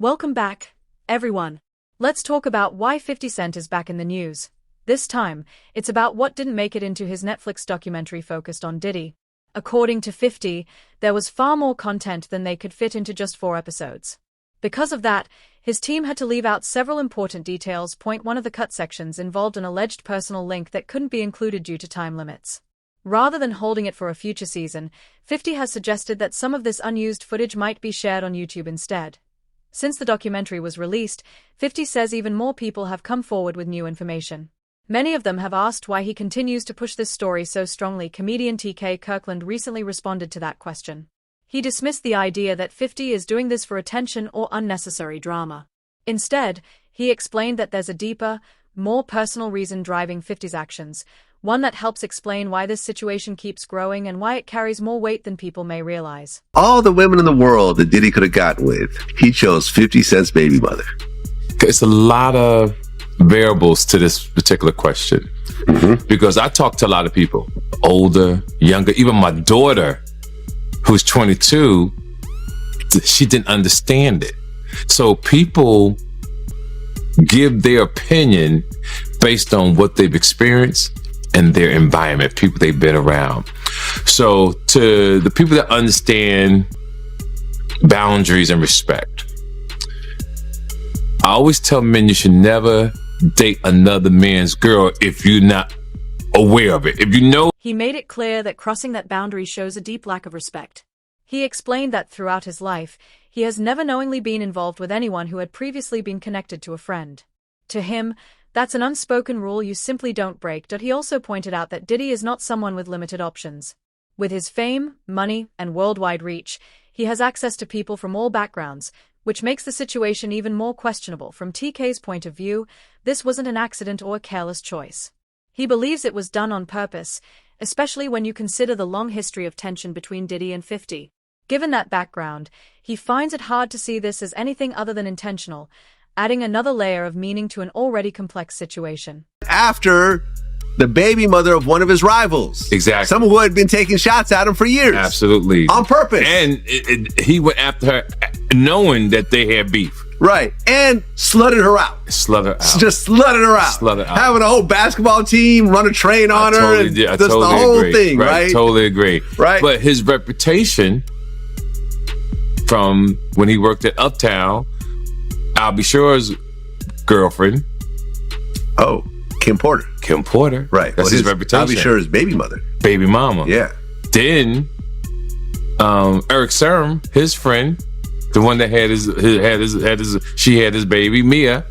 Welcome back, everyone. Let's talk about why 50 Cent is back in the news. This time, it's about what didn't make it into his Netflix documentary focused on Diddy. According to 50, there was far more content than they could fit into just 4 episodes. Because of that, his team had to leave out several important details. One of the cut sections involved an alleged personal link that couldn't be included due to time limits. Rather than holding it for a future season, 50 has suggested that some of this unused footage might be shared on YouTube instead. Since the documentary was released, 50 says even more people have come forward with new information. Many of them have asked why he continues to push this story so strongly. Comedian TK Kirkland recently responded to that question. He dismissed the idea that 50 is doing this for attention or unnecessary drama. Instead, he explained that there's a deeper, more personal reason driving 50's actions, one that helps explain why this situation keeps growing and why it carries more weight than people may realize. All the women in the world that Diddy could have gotten with, he chose 50 Cent's baby mother. It's a lot of variables to this particular question. Because I talk to a lot of people, older, younger, even my daughter, who's 22, she didn't understand it. So people give their opinion based on what they've experienced and their environment, people they've been around. So to the people that understand boundaries and respect, I always tell men you should never date another man's girl if you're not aware of it. If you know. He made it clear that crossing that boundary shows a deep lack of respect. He explained that throughout his life, he has never knowingly been involved with anyone who had previously been connected to a friend. To him, that's an unspoken rule you simply don't break. He also pointed out that Diddy is not someone with limited options. With his fame, money, and worldwide reach, he has access to people from all backgrounds, which makes the situation even more questionable. From TK's point of view, this wasn't an accident or a careless choice. He believes it was done on purpose, especially when you consider the long history of tension between Diddy and 50. Given that background, he finds it hard to see this as anything other than intentional, adding another layer of meaning to an already complex situation. After the baby mother of one of his rivals. Exactly. Someone who had been taking shots at him for years. Absolutely. On purpose. And he went after her knowing that they had beef. Right. And slutted her out. Slutted out. Just slutted her out. Slutted out. Having a whole basketball team run a train on her. Totally and did. I just totally the whole agree. thing, right? Totally agree. Right. But his reputation from when he worked at Uptown, I'll be sure's girlfriend. Oh, Kim Porter. Kim Porter. Right. That's his reputation. I'll be sure his baby mother. Baby mama. Yeah. Then Eric Serum, his friend, the one that had she had his baby, Mia.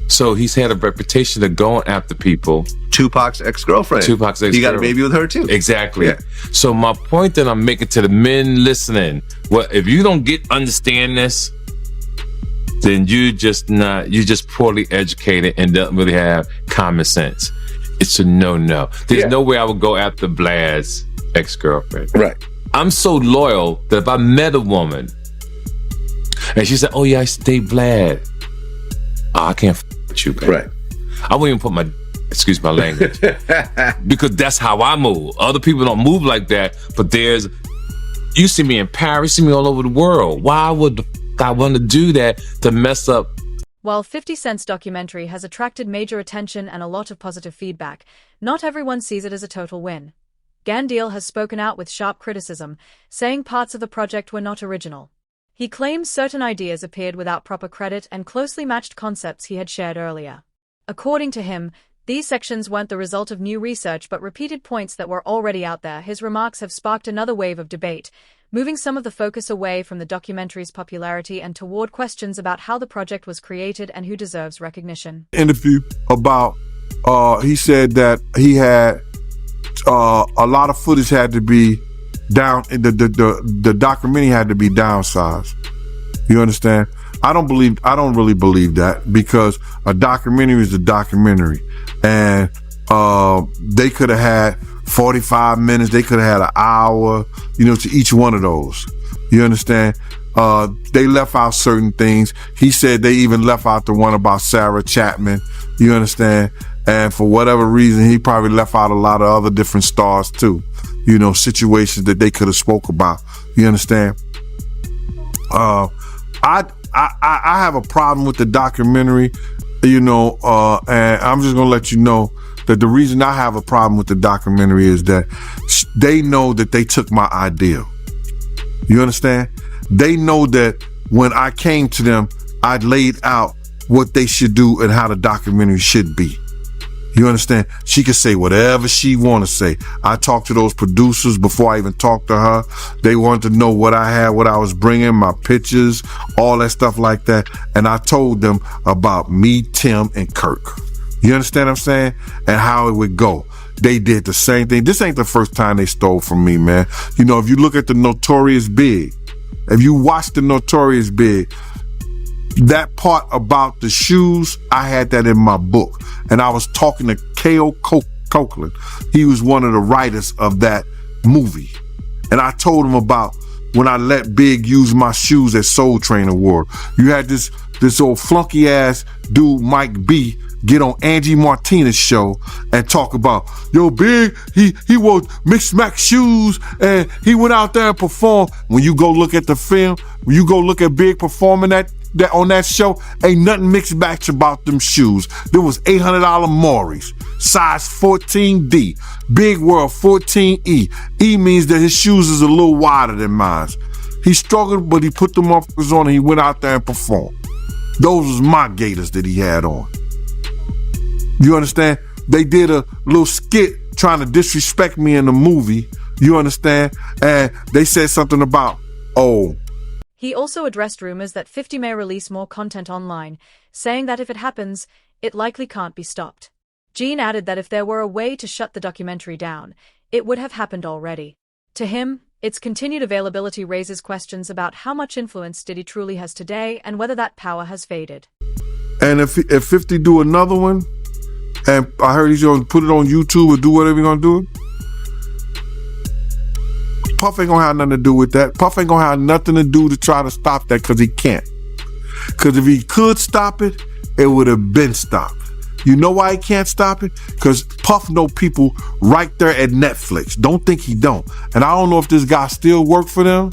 So he's had a reputation of going after people. Tupac's ex-girlfriend. He got a baby with her too. Exactly. Yeah. So my point that I'm making to the men listening, well, if you don't understand this, then you just poorly educated and don't really have common sense. It's a no. There's no way I would go after Vlad's ex-girlfriend. Right. I'm so loyal that if I met a woman and she said, "Oh yeah, I used to date Vlad," I can't with you, baby. Right. I won't even put my, excuse my language, because that's how I move. Other people don't move like that, but you see me in Paris, you see me all over the world. Why would I want to do that to mess up? While 50 Cent's documentary has attracted major attention and a lot of positive feedback, not everyone sees it as a total win. Gandil has spoken out with sharp criticism, saying parts of the project were not original. He claims certain ideas appeared without proper credit and closely matched concepts he had shared earlier. According to him, these sections weren't the result of new research but repeated points that were already out there. His remarks have sparked another wave of debate, moving some of the focus away from the documentary's popularity and toward questions about how the project was created and who deserves recognition. Interview about, he said that he had a lot of footage had to be down, the documentary had to be downsized. You understand? I don't really believe that, because a documentary is a documentary, and they could have had 45 minutes, they could have had an hour, to each one of those. You understand? They left out certain things. He said they even left out the one about Sarah Chapman. You understand? And for whatever reason, he probably left out a lot of other different stars too. Situations that they could have spoke about. You understand? I have a problem with the documentary, and I'm just gonna let you know that the reason I have a problem with the documentary is that they know that they took my idea. You understand? They know that when I came to them, I laid out what they should do and how the documentary should be. You understand? She can say whatever she want to say. I talked to those producers before I even talked to her. They wanted to know what I had, what I was bringing, my pictures, all that stuff like that. And I told them about me, Tim, and Kirk. You understand what I'm saying? And how it would go. They did the same thing. This ain't the first time they stole from me, man. You know, if you look at the Notorious Big, if you watch the Notorious Big, that part about the shoes, I had that in my book. And I was talking to K.O. Copeland. He was one of the writers of that movie. And I told him about when I let Big use my shoes at Soul Train Award. You had this old flunky ass dude, Mike B, get on Angie Martinez's show and talk about, yo, Big, he wore mixed max shoes and he went out there and performed. When you go look at the film, when you go look at Big performing that on that show, ain't nothing mixed match about them shoes. There was $800 Maury's, size 14D, Big World 14E. E means that his shoes is a little wider than mine. He struggled, but he put them motherfuckers on and he went out there and performed. Those was my gators that he had on. You understand? They did a little skit trying to disrespect me in the movie. You understand? And they said something about, oh. He also addressed rumors that 50 may release more content online, saying that if it happens, it likely can't be stopped. Gene added that if there were a way to shut the documentary down, it would have happened already. To him, its continued availability raises questions about how much influence Diddy truly has today and whether that power has faded. And if 50 do another one, and I heard he's going to put it on YouTube or do whatever he's going to do, Puff ain't gonna have nothing to do with that. Puff ain't gonna have nothing to do to try to stop that because he can't. Because if he could stop it, it would have been stopped. You know why he can't stop it? Because Puff know people right there at Netflix. Don't think he don't. And I don't know if this guy still worked for them,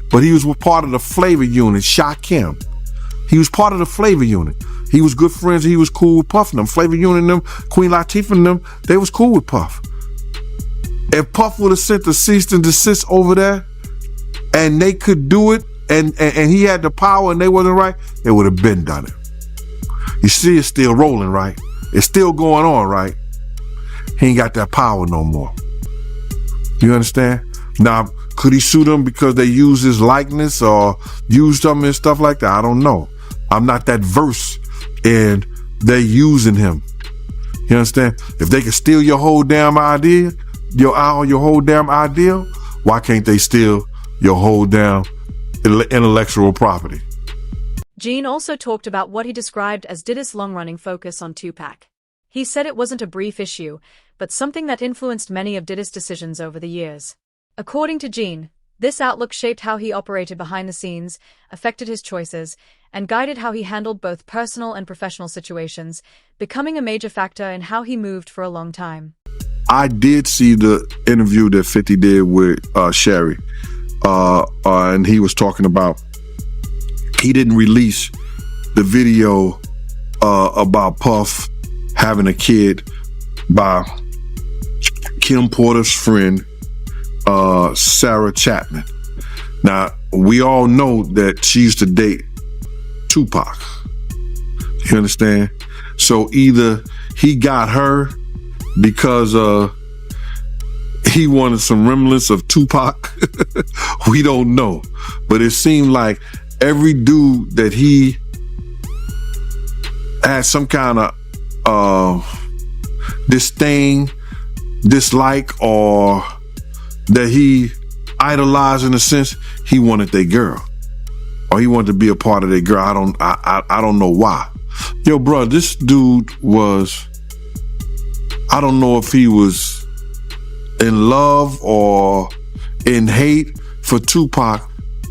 but he was part of the flavor unit, Shakim. He was part of the flavor unit. He was good friends. He was cool with Puff and them. Flavor unit and them, Queen Latifah and them, they was cool with Puff. If Puff would have sent the cease and desist over there and they could do it and he had the power and they wasn't right, it would have been done it. You see, it's still rolling, right? It's still going on, right? He ain't got that power no more. You understand? Now, could he sue them because they used his likeness or used them and stuff like that? I don't know. I'm not that versed in they using him. You understand? If they could steal your whole damn idea, your whole damn ideal, why can't they steal your whole damn intellectual property? Gene also talked about what he described as Diddy's long-running focus on Tupac. He said it wasn't a brief issue, but something that influenced many of Diddy's decisions over the years. According to Gene, this outlook shaped how he operated behind the scenes, affected his choices, and guided how he handled both personal and professional situations, becoming a major factor in how he moved for a long time. I did see the interview that 50 did with Sherry, and he was talking about he didn't release the video about Puff having a kid by Kim Porter's friend, Sarah Chapman. Now, we all know that she used to date Tupac. You understand? So either he got her because he wanted some remnants of Tupac. We don't know. But it seemed like every dude that he had some kind of disdain, dislike, or that he idolized in a sense, he wanted their girl. Or he wanted to be a part of their girl. I don't know why. Yo, bro, this dude was, I don't know if he was in love or in hate for Tupac.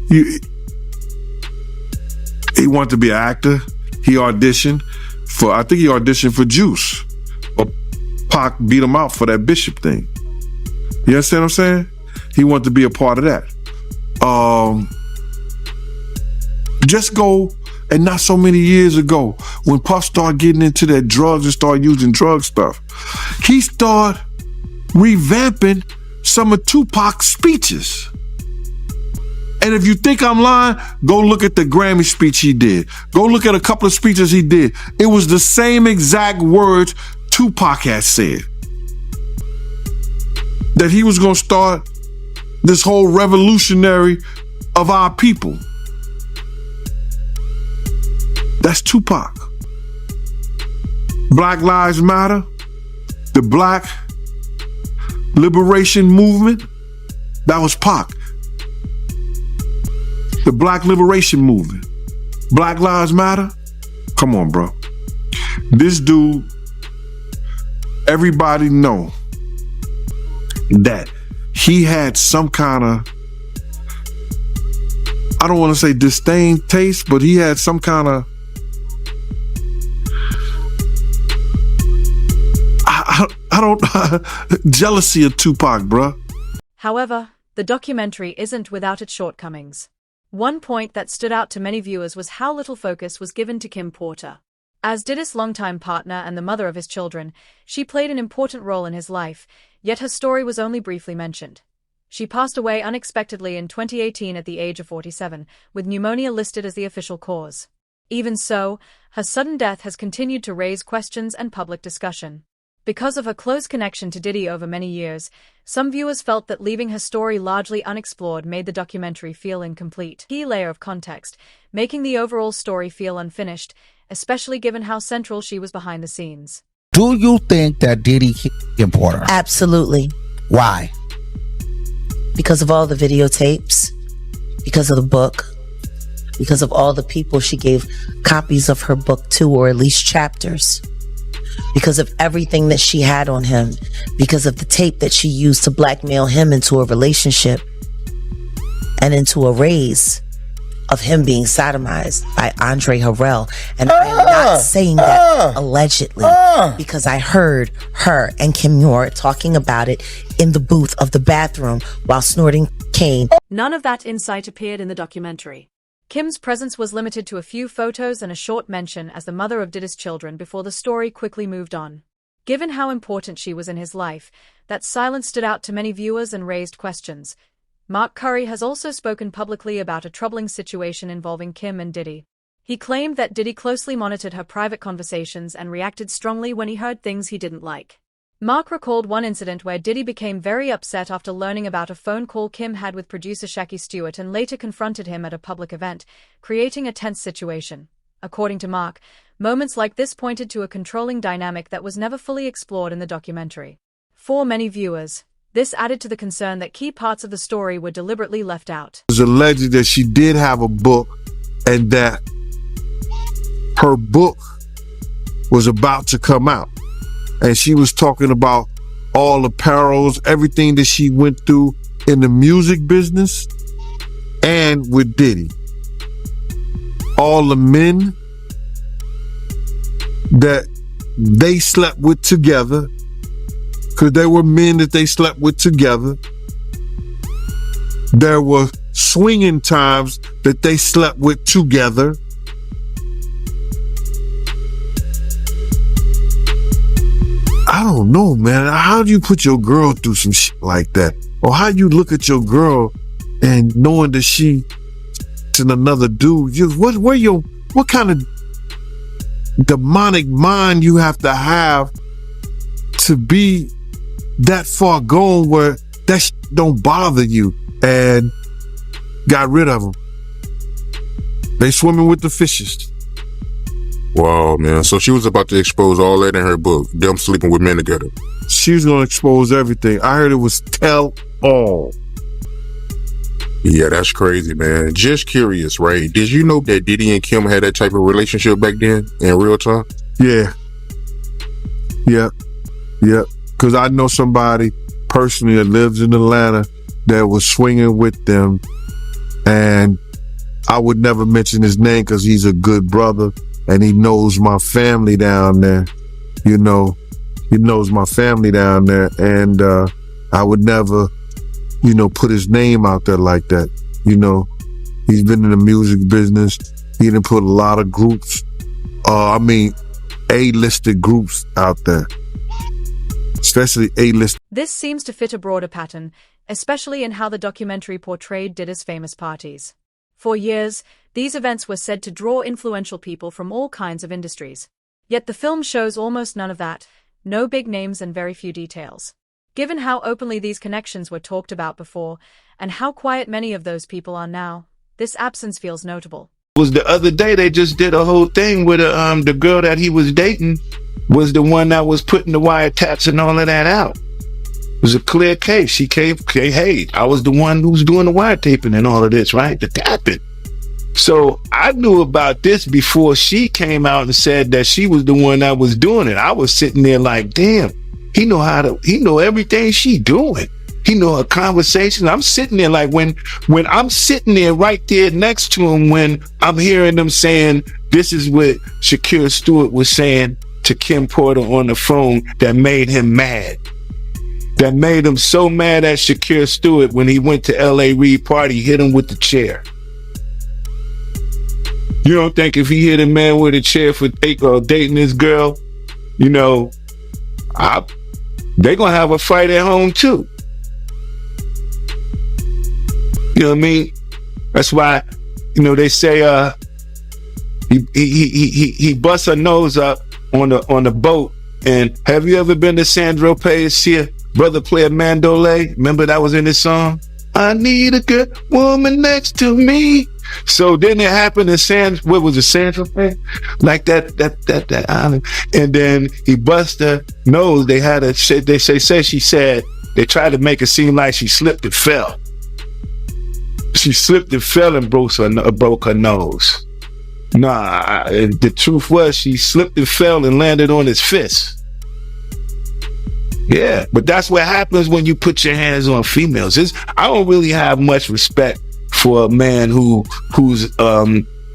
He wanted to be an actor. He auditioned for, I think he auditioned for Juice. But Pac beat him out for that Bishop thing. You understand what I'm saying? He wanted to be a part of that. Just go And not so many years ago, when Puff started getting into that drugs and started using drug stuff, he started revamping some of Tupac's speeches. And if you think I'm lying, go look at the Grammy speech he did. Go look at a couple of speeches he did. It was the same exact words Tupac had said. That he was going to start this whole revolutionary of our people. That's Tupac. Black Lives Matter, the Black Liberation Movement, that was Pac. The Black Liberation Movement. Black Lives Matter? Come on, bro. This dude, everybody know that he had some kind of, I don't want to say disdain taste, but he had some kind of, I don't, jealousy of Tupac, bro. However, the documentary isn't without its shortcomings. One point that stood out to many viewers was how little focus was given to Kim Porter. As Diddy's longtime partner and the mother of his children, she played an important role in his life, yet her story was only briefly mentioned. She passed away unexpectedly in 2018 at the age of 47, with pneumonia listed as the official cause. Even so, her sudden death has continued to raise questions and public discussion. Because of her close connection to Diddy over many years, some viewers felt that leaving her story largely unexplored made the documentary feel incomplete. Key layer of context, making the overall story feel unfinished, especially given how central she was behind the scenes. Do you think that Diddy killed Kim Porter? Absolutely. Why? Because of all the videotapes, because of the book, because of all the people she gave copies of her book to, or at least chapters. Because of everything that she had on him, because of the tape that she used to blackmail him into a relationship and into a raise of him being sodomized by Andre Harrell. And I am not saying that allegedly, because I heard her and Kim Muir talking about it in the booth of the bathroom while snorting cane. None of that insight appeared in the documentary. Kim's presence was limited to a few photos and a short mention as the mother of Diddy's children before the story quickly moved on. Given how important she was in his life, that silence stood out to many viewers and raised questions. Mark Curry has also spoken publicly about a troubling situation involving Kim and Diddy. He claimed that Diddy closely monitored her private conversations and reacted strongly when he heard things he didn't like. Mark recalled one incident where Diddy became very upset after learning about a phone call Kim had with producer Shaky Stewart and later confronted him at a public event, creating a tense situation. According to Mark, moments like this pointed to a controlling dynamic that was never fully explored in the documentary. For many viewers, this added to the concern that key parts of the story were deliberately left out. It was alleged that she did have a book and that her book was about to come out. And she was talking about all the perils, everything that she went through in the music business and with Diddy. All the men that they slept with together, because there were men that they slept with together. There were swinging times that they slept with together. I don't know, man. How do you put your girl through some shit like that? Or how you look at your girl and knowing that she's another dude? What kind of demonic mind you have to be that far gone where that shit don't bother you? And got rid of them. They swimming with the fishes. Wow, man. So she was about to expose all that in her book, them sleeping with men together. She was going to expose everything. I heard it was tell all. Yeah, that's crazy, man. Just curious, right? Did you know that Diddy and Kim had that type of relationship back then in real time? Yeah. Because I know somebody personally that lives in Atlanta that was swinging with them. And I would never mention his name because he's a good brother. And he knows my family down there, he knows my family down there. And I would never, put his name out there like that. He's been in the music business He done put a lot of groups, A-listed groups out there, especially A-listed. This seems to fit a broader pattern, especially in how the documentary portrayed Diddy's famous parties. For years, these events were said to draw influential people from all kinds of industries. Yet the film shows almost none of that, no big names and very few details. Given how openly these connections were talked about before, and how quiet many of those people are now, this absence feels notable. Was the other day they just did a whole thing with the girl that he was dating was the one that was putting the wiretaps and all of that out. It was a clear case. She came, hey, I was the one who was doing the wiretaping and all of this, right? The tapping. So I knew about this before she came out and said that she was the one that was doing it. I was sitting there like, damn, he know everything she doing. He know her conversation. I'm sitting there like when I'm sitting there right there next to him, when I'm hearing them saying, this is what Shakira Stewart was saying to Kim Porter on the phone that made him mad. That made him so mad at Shakira Stewart when he went to L.A. Reid party, hit him with the chair. You don't think if he hit a man with a chair for dating this girl, they gonna have a fight at home too. You know what I mean? That's why, they say he busts her nose up on the boat. And have you ever been to Sandro Pay's see a brother play a mandolay? Remember that was in his song? I need a good woman next to me. So then it happened in what was it, Sandro Pay? Like that island. And then he bust her nose. They tried to make it seem like she slipped and fell. She slipped and fell and broke her nose. Nah, the truth was she slipped and fell and landed on his fist. Yeah, but that's what happens when you put your hands on females. I don't really have much respect for a man who's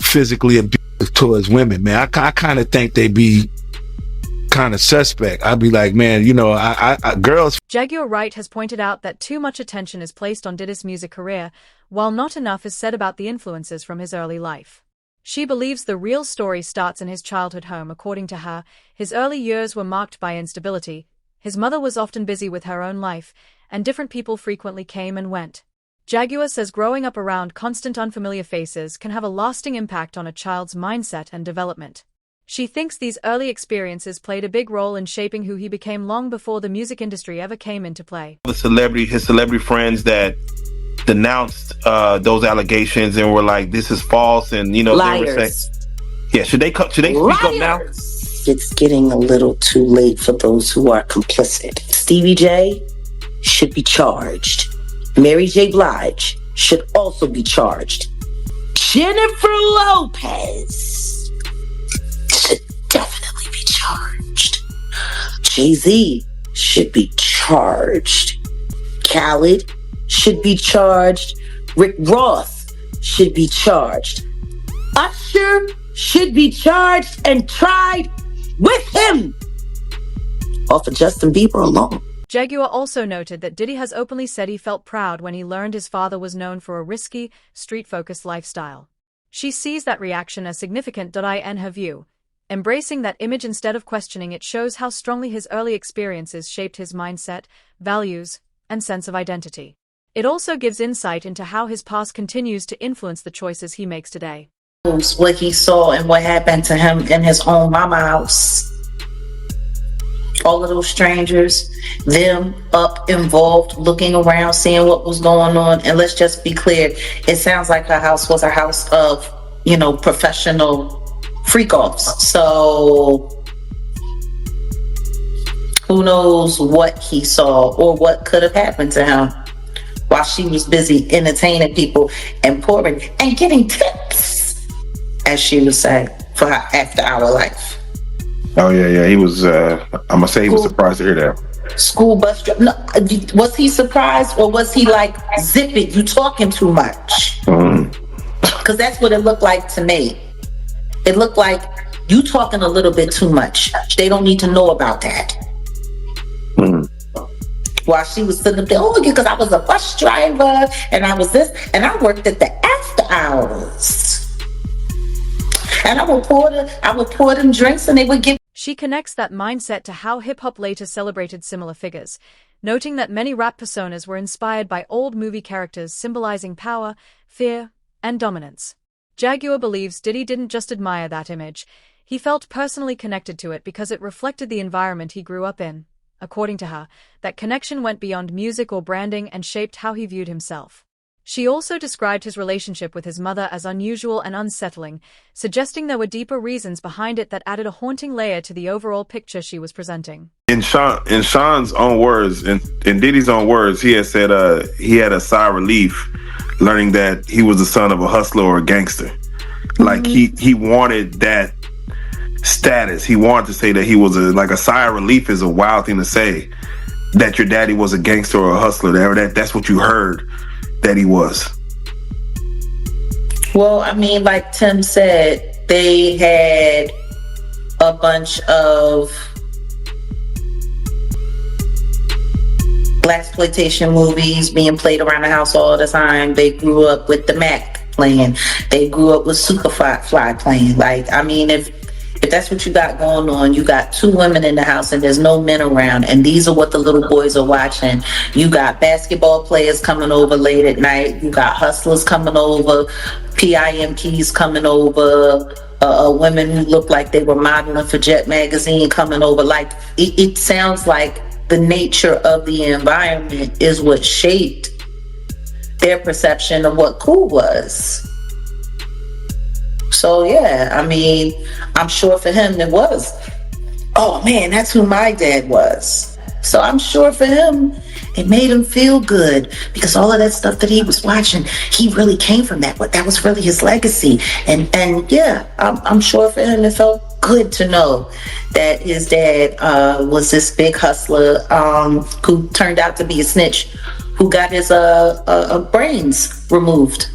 physically abusive towards women, man. I kind of think they be kind of suspect. I'd be like, man, girls. Jaguar Wright has pointed out that too much attention is placed on Diddy's music career, while not enough is said about the influences from his early life. She believes the real story starts in his childhood home. According to her, his early years were marked by instability. His mother was often busy with her own life, and different people frequently came and went. Jaguar says growing up around constant unfamiliar faces can have a lasting impact on a child's mindset and development. She thinks these early experiences played a big role in shaping who he became long before the music industry ever came into play. His celebrity friends that denounced those allegations and were like, this is false, and Liars. They were saying, yeah, should they speak up now? It's getting a little too late for those who are complicit. Stevie J should be charged. Mary J. Blige should also be charged. Jennifer Lopez should definitely be charged. Jay-Z should be charged. Khaled should be charged. Rick Ross should be charged. Usher should be charged and tried with him. Or for Justin Bieber alone. Jaguar also noted that Diddy has openly said he felt proud when he learned his father was known for a risky, street-focused lifestyle. She sees that reaction as significant. In her view, embracing that image instead of questioning it shows how strongly his early experiences shaped his mindset, values, and sense of identity. It also gives insight into how his past continues to influence the choices he makes today. What he saw and what happened to him in his own mama house. All of those strangers, them up involved, looking around, seeing what was going on. And let's just be clear, it sounds like her house was a house of, professional freak-offs. So who knows what he saw or what could have happened to him while she was busy entertaining people and pouring and getting tips, as she would say, for her after-hour life. Oh yeah. He was. I'm gonna say he was surprised to hear that. School bus driver. No, was he surprised or was he like, "Zip it, you talking too much"? Because that's what it looked like to me. It looked like you talking a little bit too much. They don't need to know about that. While she was sitting up there, because I was a bus driver and I was this and I worked at the after hours. And I would pour them drinks and they would give. She connects that mindset to how hip-hop later celebrated similar figures, noting that many rap personas were inspired by old movie characters symbolizing power, fear, and dominance. Jaguar believes Diddy didn't just admire that image, he felt personally connected to it because it reflected the environment he grew up in. According to her, that connection went beyond music or branding and shaped how he viewed himself. She also described his relationship with his mother as unusual and unsettling, suggesting there were deeper reasons behind it that added a haunting layer to the overall picture she was presenting. In Sean's own words, in Diddy's own words, he had said he had a sigh of relief learning that he was the son of a hustler or a gangster. Like he wanted that status. He wanted to say that he was a sigh of relief is a wild thing to say, that your daddy was a gangster or a hustler. That's what you heard that he was. Well, I mean, like Tim said, they had a bunch of blaxploitation movies being played around the house all the time. They grew up with the Mac playing. They grew up with Superfly playing. Like, I mean, if that's what you got going on, you got two women in the house and there's no men around, and these are what the little boys are watching. You got basketball players coming over late at night. You got hustlers coming over, PIMPs coming over, women who look like they were modeling for Jet magazine coming over. Like, it sounds like the nature of the environment is what shaped their perception of what cool was. So yeah, I mean, I'm sure for him it was, oh man, that's who my dad was. So I'm sure for him, it made him feel good because all of that stuff that he was watching, he really came from that. But that was really his legacy. And yeah, I'm sure for him it felt good to know that his dad was this big hustler who turned out to be a snitch, who got his brains removed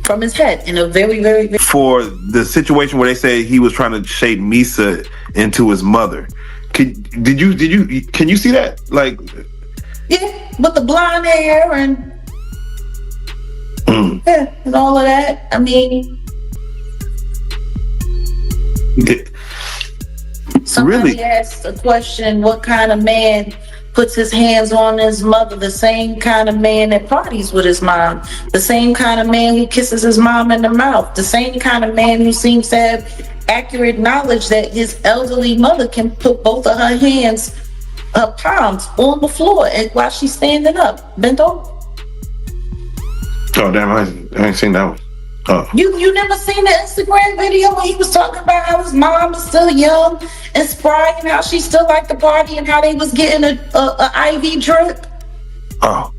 from his head in a very, very, very... For the situation where they say he was trying to shape Misa into his mother, can you see that? Like, yeah, with the blonde hair and yeah, and all of that. I mean, somebody really asked a question: what kind of man puts his hands on his mother? The same kind of man that parties with his mom, the same kind of man who kisses his mom in the mouth, the same kind of man who seems to have accurate knowledge that his elderly mother can put both of her hands, her palms, on the floor and while she's standing up, bent over. Oh damn, I ain't seen that one. Oh. You never seen the Instagram video where he was talking about how his mom is still young and spry and how she still liked the party and how they was getting a IV drip? Oh.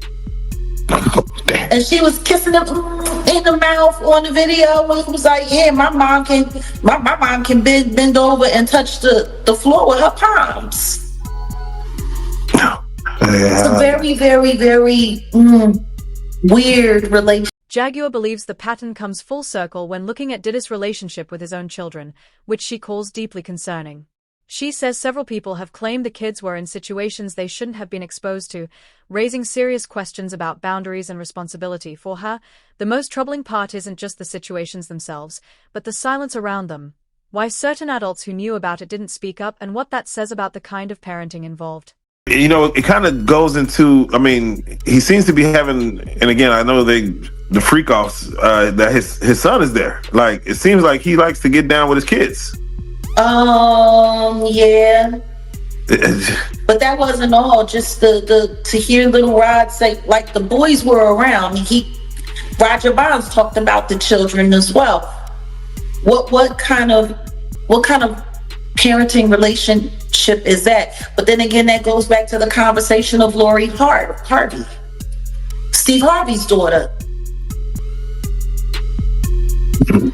Damn. And she was kissing him in the mouth on the video when he was like, yeah, my mom can bend over and touch the floor with her palms. It's a very, very, very weird relationship. Jaguar believes the pattern comes full circle when looking at Diddy's relationship with his own children, which she calls deeply concerning. She says several people have claimed the kids were in situations they shouldn't have been exposed to, raising serious questions about boundaries and responsibility. For her, the most troubling part isn't just the situations themselves, but the silence around them. Why certain adults who knew about it didn't speak up, and what that says about the kind of parenting involved. You know, it kind of goes into, I mean, he seems to be having, and again, I know the freak offs, that his son is there. Like, it seems like he likes to get down with his kids. Yeah. But that wasn't all. Just to hear little Rod say, like, the boys were around. Roger Bonds talked about the children as well. What kind of parenting relationship is that? But then again, that goes back to the conversation of Lori Harvey, Steve Harvey's daughter.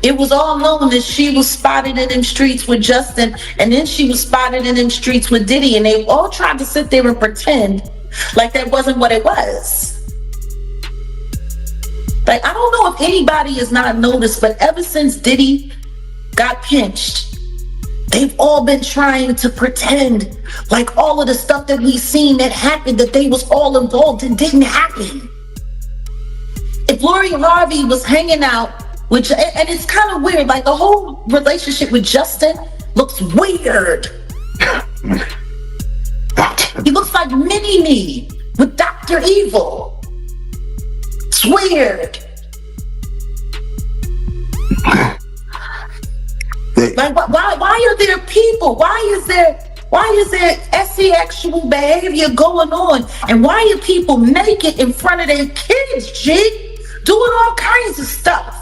It was all known that she was spotted in them streets with Justin, and then she was spotted in them streets with Diddy, and they all tried to sit there and pretend like that wasn't what it was. Like, I don't know if anybody has not noticed, but ever since Diddy got pinched, they've all been trying to pretend like all of the stuff that we've seen that happened, that they was all involved and didn't happen. If Lori Harvey was hanging out Which, and it's kind of weird. Like the whole relationship with Justin looks weird. He looks like Mini-Me with Dr. Evil. It's weird. Like, why are there people? Why is there sexual behavior going on? And why are people naked in front of their kids, G? Doing all kinds of stuff.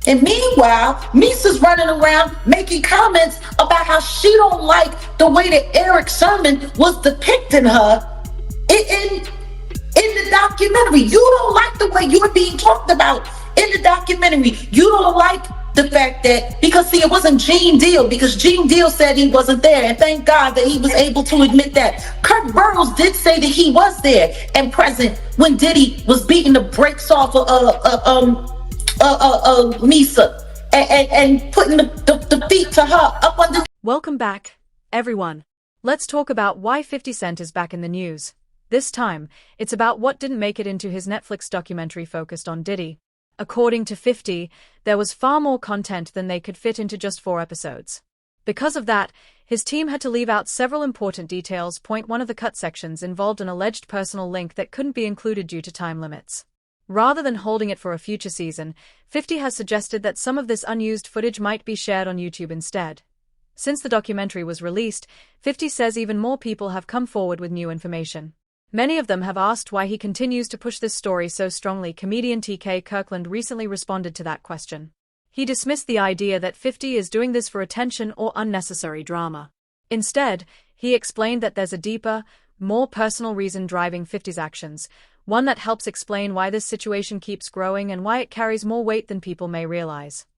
And meanwhile, Misa's running around making comments about how she don't like the way that Eric Sermon was depicting her in the documentary. You don't like the way you're being talked about in the documentary. You don't like the fact that, because see, it wasn't Gene Deal, because Gene Deal said he wasn't there, and thank God that he was able to admit that. Kurt Burrows did say that he was there and present when Diddy was beating the brakes off Misa and putting the feet to her up under. Welcome back, everyone. Let's talk about why 50 Cent is back in the news. This time, it's about what didn't make it into his Netflix documentary focused on Diddy. According to 50, there was far more content than they could fit into just 4 episodes. Because of that, his team had to leave out several important details. One of the cut sections involved an alleged personal link that couldn't be included due to time limits. Rather than holding it for a future season, 50 has suggested that some of this unused footage might be shared on YouTube instead. Since the documentary was released, 50 says even more people have come forward with new information. Many of them have asked why he continues to push this story so strongly. Comedian TK Kirkland recently responded to that question. He dismissed the idea that 50 is doing this for attention or unnecessary drama. Instead, he explained that there's a deeper, more personal reason driving 50's actions, one that helps explain why this situation keeps growing and why it carries more weight than people may realize.